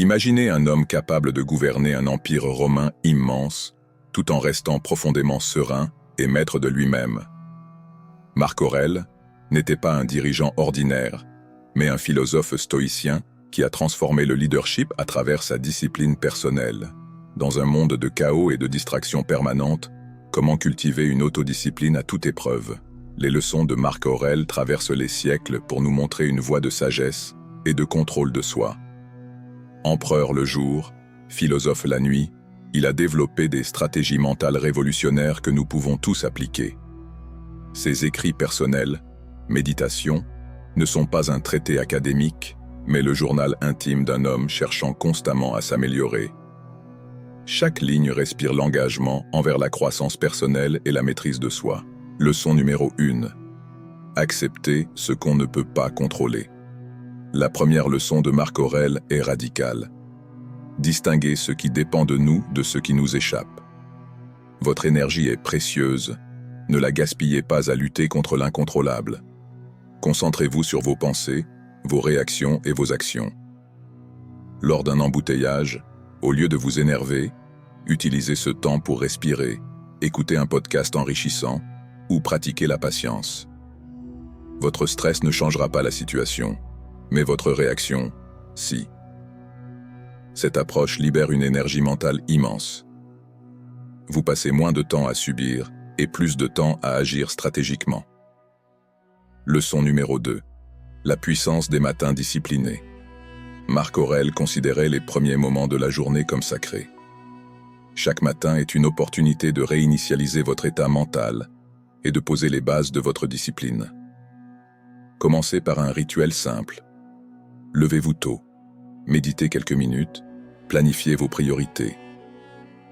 Imaginez un homme capable de gouverner un empire romain immense, tout en restant profondément serein et maître de lui-même. Marc Aurèle n'était pas un dirigeant ordinaire, mais un philosophe stoïcien qui a transformé le leadership à travers sa discipline personnelle. Dans un monde de chaos et de distractions permanentes, comment cultiver une autodiscipline à toute épreuve? Les leçons de Marc Aurèle traversent les siècles pour nous montrer une voie de sagesse et de contrôle de soi. Empereur le jour, philosophe la nuit, il a développé des stratégies mentales révolutionnaires que nous pouvons tous appliquer. Ses écrits personnels, Méditation, ne sont pas un traité académique, mais le journal intime d'un homme cherchant constamment à s'améliorer. Chaque ligne respire l'engagement envers la croissance personnelle et la maîtrise de soi. Leçon numéro 1. Accepter ce qu'on ne peut pas contrôler. La première leçon de Marc Aurèle est radicale. Distinguez ce qui dépend de nous de ce qui nous échappe. Votre énergie est précieuse, ne la gaspillez pas à lutter contre l'incontrôlable. Concentrez-vous sur vos pensées, vos réactions et vos actions. Lors d'un embouteillage, au lieu de vous énerver, utilisez ce temps pour respirer, écouter un podcast enrichissant ou pratiquer la patience. Votre stress ne changera pas la situation, mais votre réaction, si. Cette approche libère une énergie mentale immense. Vous passez moins de temps à subir et plus de temps à agir stratégiquement. Leçon numéro 2. La puissance des matins disciplinés. Marc Aurèle considérait les premiers moments de la journée comme sacrés. Chaque matin est une opportunité de réinitialiser votre état mental et de poser les bases de votre discipline. Commencez par un rituel simple. Levez-vous tôt, méditez quelques minutes, planifiez vos priorités.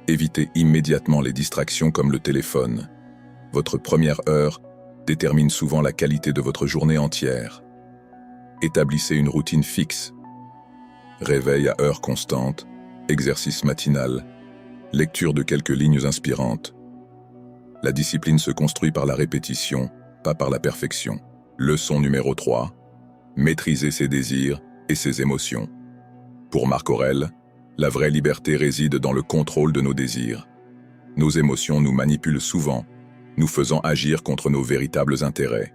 Évitez immédiatement les distractions comme le téléphone. Votre première heure détermine souvent la qualité de votre journée entière. Établissez une routine fixe. Réveil à heure constante, exercice matinal, lecture de quelques lignes inspirantes. La discipline se construit par la répétition, pas par la perfection. Leçon numéro 3. Maîtriser ses désirs et ses émotions. Pour Marc Aurèle, la vraie liberté réside dans le contrôle de nos désirs. Nos émotions nous manipulent souvent, nous faisant agir contre nos véritables intérêts.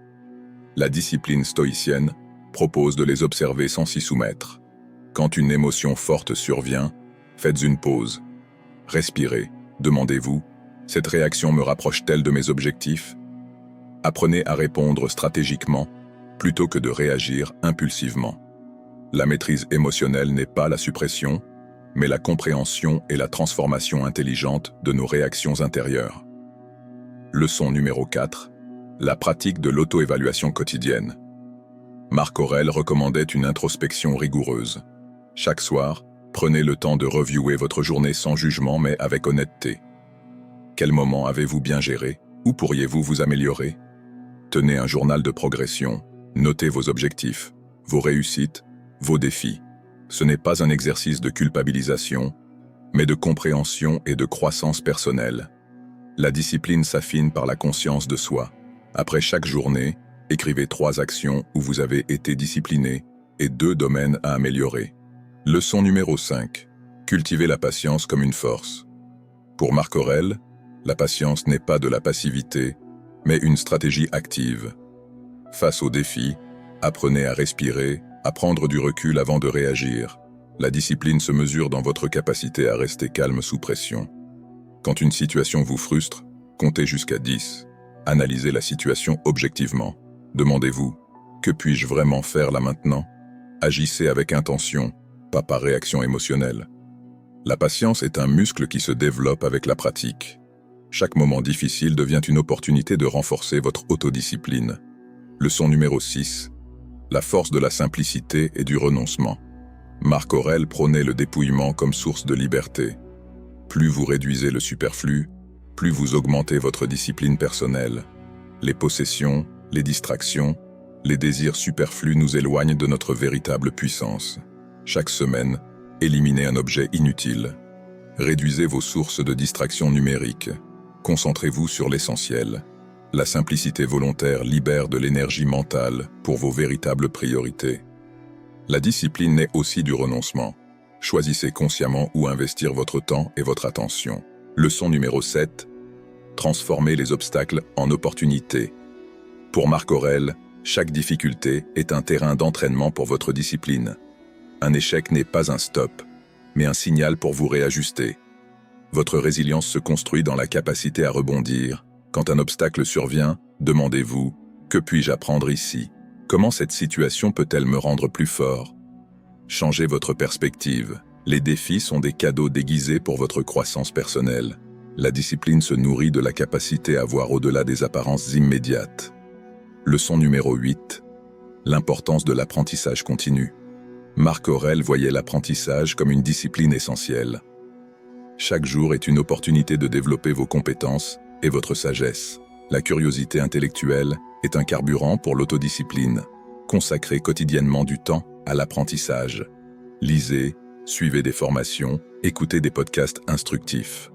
La discipline stoïcienne propose de les observer sans s'y soumettre. Quand une émotion forte survient, faites une pause. Respirez, demandez-vous, cette réaction me rapproche-t-elle de mes objectifs? Apprenez à répondre stratégiquement plutôt que de réagir impulsivement. La maîtrise émotionnelle n'est pas la suppression, mais la compréhension et la transformation intelligente de nos réactions intérieures. Leçon numéro 4. La pratique de l'auto-évaluation quotidienne. Marc Aurèle recommandait une introspection rigoureuse. Chaque soir, prenez le temps de reviewer votre journée sans jugement mais avec honnêteté. Quel moment avez-vous bien géré? Où pourriez-vous vous améliorer? Tenez un journal de progression, notez vos objectifs, vos réussites, vos défis. Ce n'est pas un exercice de culpabilisation, mais de compréhension et de croissance personnelle. La discipline s'affine par la conscience de soi. Après chaque journée, écrivez 3 actions où vous avez été discipliné et 2 domaines à améliorer. Leçon numéro 5. Cultivez la patience comme une force. Pour Marc Aurèle, la patience n'est pas de la passivité, mais une stratégie active. Face aux défis, apprenez à respirer, à prendre du recul avant de réagir. La discipline se mesure dans votre capacité à rester calme sous pression. Quand une situation vous frustre, comptez jusqu'à 10. Analysez la situation objectivement. Demandez-vous, que puis-je vraiment faire là maintenant? Agissez avec intention, pas par réaction émotionnelle. La patience est un muscle qui se développe avec la pratique. Chaque moment difficile devient une opportunité de renforcer votre autodiscipline. Leçon numéro 6. La force de la simplicité et du renoncement. Marc Aurèle prônait le dépouillement comme source de liberté. Plus vous réduisez le superflu, plus vous augmentez votre discipline personnelle. Les possessions, les distractions, les désirs superflus nous éloignent de notre véritable puissance. Chaque semaine, éliminez un objet inutile. Réduisez vos sources de distraction numérique. Concentrez-vous sur l'essentiel. La simplicité volontaire libère de l'énergie mentale pour vos véritables priorités. La discipline naît aussi du renoncement. Choisissez consciemment où investir votre temps et votre attention. Leçon numéro 7. Transformez les obstacles en opportunités. Pour Marc Aurèle, chaque difficulté est un terrain d'entraînement pour votre discipline. Un échec n'est pas un stop, mais un signal pour vous réajuster. Votre résilience se construit dans la capacité à rebondir. Quand un obstacle survient, demandez-vous « Que puis-je apprendre ici ? Comment cette situation peut-elle me rendre plus fort ?» Changez votre perspective. Les défis sont des cadeaux déguisés pour votre croissance personnelle. La discipline se nourrit de la capacité à voir au-delà des apparences immédiates. Leçon numéro 8. L'importance de l'apprentissage continu. Marc Aurèle voyait l'apprentissage comme une discipline essentielle. Chaque jour est une opportunité de développer vos compétences et votre sagesse. La curiosité intellectuelle est un carburant pour l'autodiscipline. Consacrez quotidiennement du temps à l'apprentissage. Lisez, suivez des formations, écoutez des podcasts instructifs.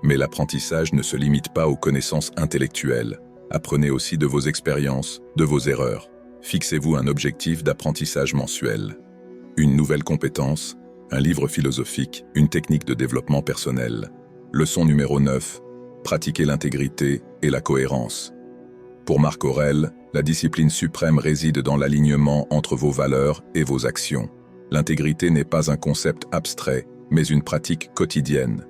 Mais l'apprentissage ne se limite pas aux connaissances intellectuelles. Apprenez aussi de vos expériences, de vos erreurs. Fixez-vous un objectif d'apprentissage mensuel. Une nouvelle compétence, un livre philosophique, une technique de développement personnel. Leçon numéro 9. Pratiquez l'intégrité et la cohérence. Pour Marc Aurèle, la discipline suprême réside dans l'alignement entre vos valeurs et vos actions. L'intégrité n'est pas un concept abstrait, mais une pratique quotidienne.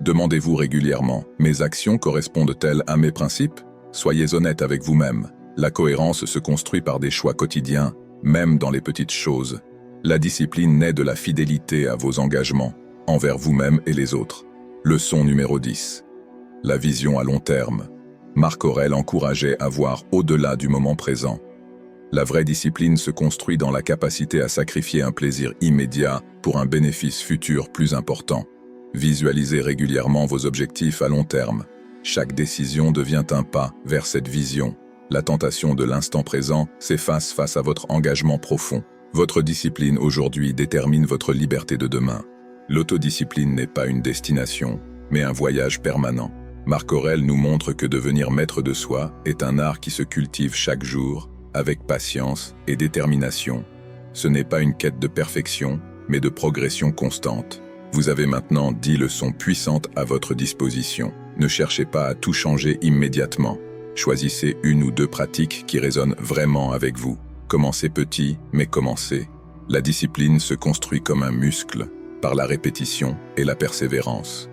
Demandez-vous régulièrement, mes actions correspondent-elles à mes principes ? Soyez honnête avec vous-même. La cohérence se construit par des choix quotidiens, même dans les petites choses. La discipline naît de la fidélité à vos engagements, envers vous-même et les autres. Leçon numéro 10. La vision à long terme. Marc Aurèle encourageait à voir au-delà du moment présent. La vraie discipline se construit dans la capacité à sacrifier un plaisir immédiat pour un bénéfice futur plus important. Visualisez régulièrement vos objectifs à long terme. Chaque décision devient un pas vers cette vision. La tentation de l'instant présent s'efface face à votre engagement profond. Votre discipline aujourd'hui détermine votre liberté de demain. L'autodiscipline n'est pas une destination, mais un voyage permanent. Marc Aurèle nous montre que devenir maître de soi est un art qui se cultive chaque jour, avec patience et détermination. Ce n'est pas une quête de perfection, mais de progression constante. Vous avez maintenant 10 leçons puissantes à votre disposition. Ne cherchez pas à tout changer immédiatement. Choisissez une ou deux pratiques qui résonnent vraiment avec vous. Commencez petit, mais commencez. La discipline se construit comme un muscle, par la répétition et la persévérance.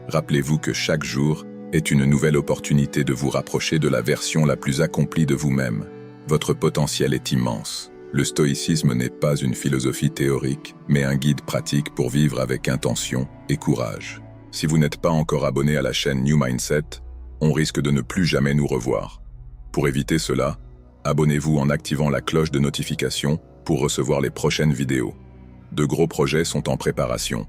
Rappelez-vous que chaque jour est une nouvelle opportunité de vous rapprocher de la version la plus accomplie de vous-même. Votre potentiel est immense. Le stoïcisme n'est pas une philosophie théorique, mais un guide pratique pour vivre avec intention et courage. Si vous n'êtes pas encore abonné à la chaîne New Mindset, on risque de ne plus jamais nous revoir. Pour éviter cela, abonnez-vous en activant la cloche de notification pour recevoir les prochaines vidéos. De gros projets sont en préparation.